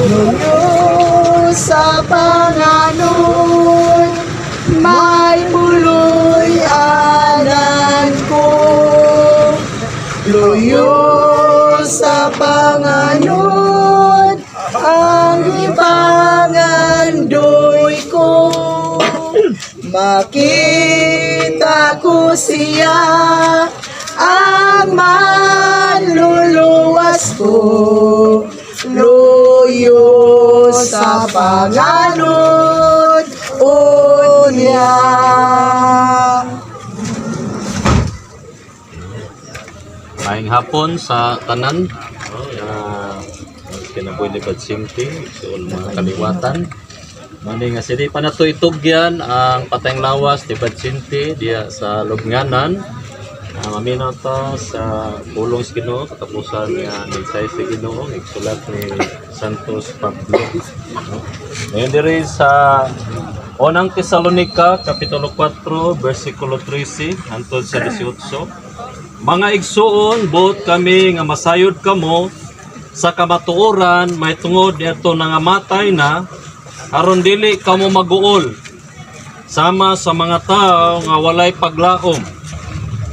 Luyo sa panganon, may puloy anan ko. Luyo sa panganon, ang ipangandoy ko. Makita ko siya, ang manluluwas ko. Luyo sa panganon, unya. Maayong hapon sa tanan. Kinabuhi libat simti, so mga kaliwatan. Mani nga sidi pa na to itugyan ang patayng lawas libat simti diya sa Lubnganan. Mamino to sa pulong sa Ginoo, katapusan niya mensahe sa Ginoo, igsulat ni Santos Pablo. Ngayon diri sa unang Tesalonica, Kapitulo 4, versikulo 13, hangtod sa 18. Mga igsuon, buot kami nga masayod kamo sa kamatuoran, may tungod ito nga matay na, aron dili kamo maguol, sama sa mga tao nga walay paglaom.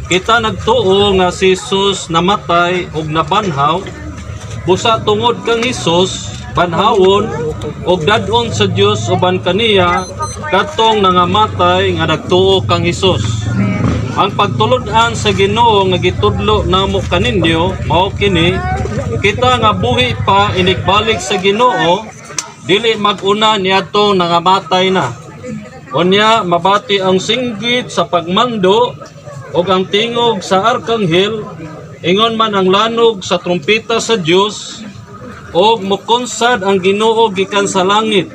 Kita nagtuo nga si Jesus namatay ug nabanhaw, busa tungod kang Jesus banhawon ug dadon sa Dios uban kaniya katong nangamatay nga nagtuo kang Jesus. Ang pagtulod-an sa Ginoo nga gitudlo namo kaninyo mao kini, kita nga buhi pa inigbalik sa Ginoo, dili mag-una niadtong nangamatay na. Unya mabati ang singgit sa pagmando o ang tingog sa arkanghel, ingon man ang lanog sa trumpeta sa Dios, o mukonsad ang Ginoo gikan sa langit.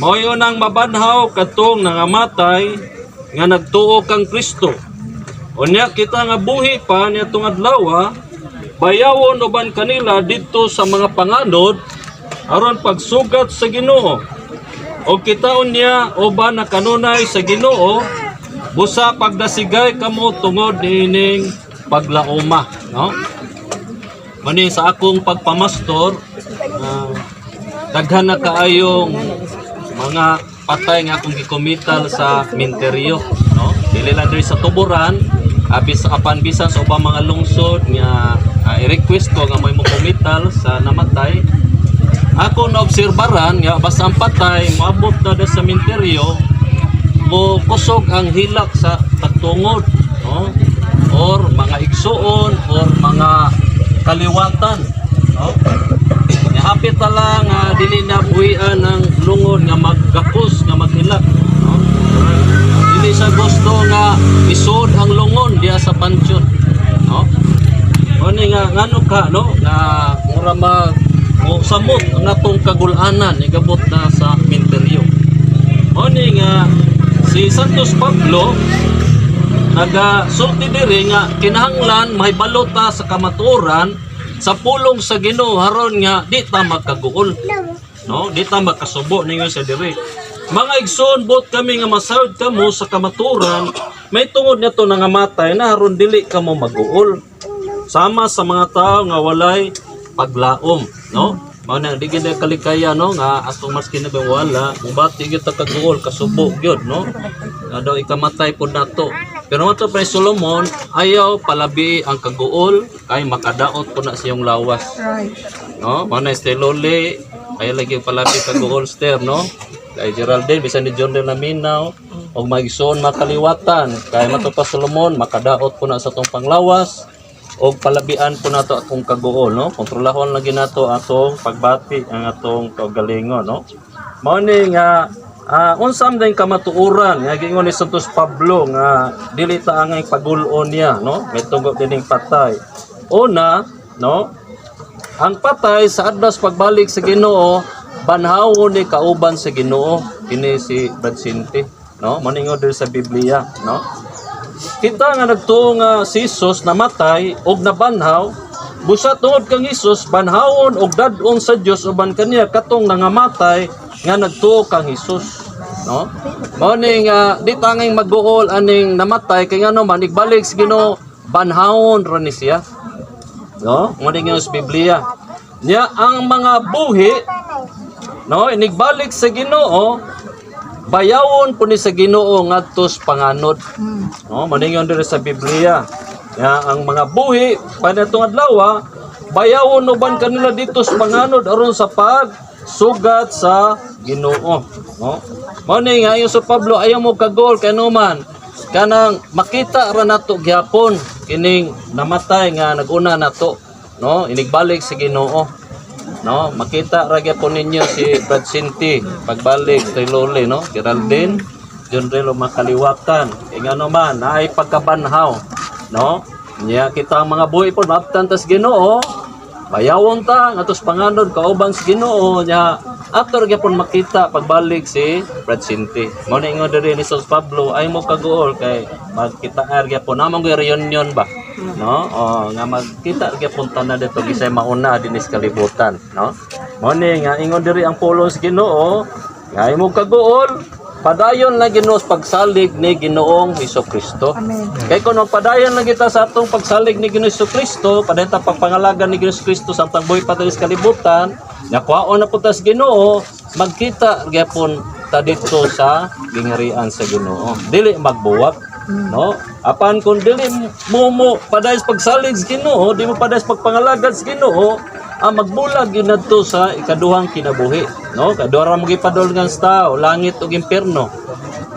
Mao nang mabanhaw katong nangamatay nga nagtuo kang Kristo. Unya kita nga buhi pa niadtong adlaw, bayawon uban kanila didto sa mga panganod aron pagsugat sa Ginoo. O kita unya uban na kanunay sa Ginoo, busa pagdasigay kamo tungod niining paglaoma, no? Mani sa akong pagpamastor, daghan na kaayong mga patay nga akong gikumital sa minteryo, no? Dili lang diri sa tuburan, abis apan bisan sa ubang mga lungsod nga i-request ko nga may mokumital sa namatay. Ako na obserbaran nga basta ang patay moabot na sa minteryo, mo kusog ang hilak sa pagtungod, no? Or mga igsuon or mga kaliwatan, no? Hapit na lang dili na buhian ng lungod nga maggapos nga maghilak, no? Dili sa gusto nga isod ang lungon diya sa pansyon, no? Oni nga ngano ka, no, nga mura mag samot nga tong kagulanan igabot na sa minteryo. Oni nga si Santos Pablo nagasulti diri nga kinahanglan mahibalota sa kamatuoran sa pulong sa Ginoo haron nga di ta magkaguol, no, di ta magkasubo ninyo sa diri. Mga igsoon, bot kami nga masayod kamo sa kamatuoran, may tungod nito nga matay na haron dili kamo maguol, sama sa mga tao nga walay paglaom, no? Mao nang di gid kalikaya, no, nga atong mas kinabawala mubati gyud ta kaguol kasubo gyud, no, nga daw ikamatay pud nato. Pero mato pa Solomon ayaw palabi ang kaguol kay makadaot po na siyang lawas, no? Mao na estelole ay lagi palabi kaguol ster, no, kay Geraldine bisan ni John de Laminaw og maigsoon makaliwatan kay mato pa Solomon makadaot po na sa tong panglawas o palabian po nato atong kaguol, no? Kontrolahon lagi nato atong pagbati ang atong kagalingon, no? mao ni nga unsam din kamatuoran nga giingon ni Santos Pablo nga dili ta angay pagul-on niya, no? May tungod dining patay. Una, no? Ang patay sa adlas pagbalik sa Ginoo, banhawon ni kauban sa Ginoo. Kini si Brad Sinti, no? Maningod diri sa Biblia, no? Kita nga nagtuo nga si Jesus namatay og nabanhaw, busa tungod kang Jesus banhawon og dad-on sa Dios uban kaniya katong nangamatay nga nagtuo kang Jesus, no? Mao ni nga di tanging magbuol aning namatay kay ngano man igbalik sa Ginoo banhawon ra ni siya, no? Mao ni nga sa Biblia nya ang mga buhi, no, inigbalik sa Ginoo bayawon po ni sa Ginoo ngadto sa panganod, no? Mao ni nga diri sa Biblia nya ang mga buhi panatong adlaw bayawon uban kanila dito sa panganod aron sa sugat sa Ginoo, no? Mao ni nga yung sa Pablo ayaw mo kagol kay numan kanang makita ra nato gyapon kining namatay nga naguna nato, no? Inigbalik sa Ginoo, no? Makita ra gyapon ninyo si Brad Sinti pagbalik kay Loli, no? Geraldine John Relo makaliwatan kay ngano man naay pagkabanhaw, no? Nya kita ang mga buhi pon maabtan tas Ginoo bayawon ta atos panganod kauban sa Ginoo nya after gyapon makita pagbalik si Brad Sinti. Mao ni ingon diri ni Santos Pablo ay mo kaguol kay magkita gyapon namang reunion ba, no? Nga magkita gyapon tanan dito gisay mauna dinis kalibutan, no? Mao ni nga ingon diri ang pulong sa Ginoo nga imo kaguol padayon na Ginoo sa pagsalig ni Ginoong Hesukristo. Amen. Kay kung padayon na kita sa atong pagsalig ni Ginoong Hesukristo, padayon ta pagpangalagan ni Ginoong Hesukristo sa atong buhi padayon sa kalibutan, nakuhaon na po ta sa Ginoo, magkita gyapon ta dito sa gingarian sa Ginoo. Dili magbuwag, no? Apan kung dili mo padayon sa pagsalig sa Ginoo, di mo padayon sa pagpangalagad sa Ginoo, magbulag yun nadto sa ikaduhang kinabuhi, no? Kadura mo gipadulngan sa tao, langit ug impierno.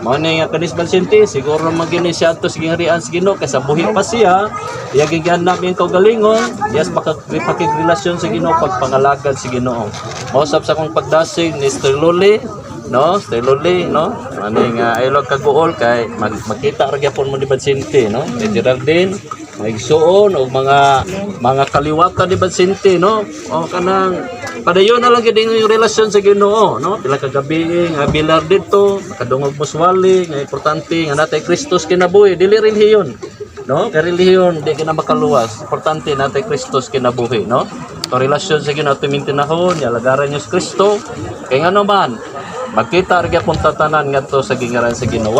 Mao ni nga kanis Sinti, siguro magini siya to sa gingharian sa Ginoo kaysa buhi pa siya, iya giganap yung kaugalingon, yes makipagrelasyon sa Ginoo pagpangalagad sa Ginoo. Mao sab sa kong pagdasig ni Steloli, no? Steloli, no? Ani nga aylog kaguol kay makita ra gyapon mo ni Sinti, no? Ni Geraldine maigsuon og mga kaliwatan ni Sinti, no? O kanang padayon na lang gid yung relasyon sa Ginoo, no? Pila ka gabi nga bilar dito, kadungog muswali, nga importante nga natay Kristus kinabuhi, dili relihiyon, no? Kay relihiyon di na makaluwas. Importante natay Kristus kinabuhi, no? To relasyon sa Ginoo timintinahon, yalagaran niyo sa Kristo. Kay ngano man magkita ra gyapon tatanan ngadto sa gingaran sa Ginoo.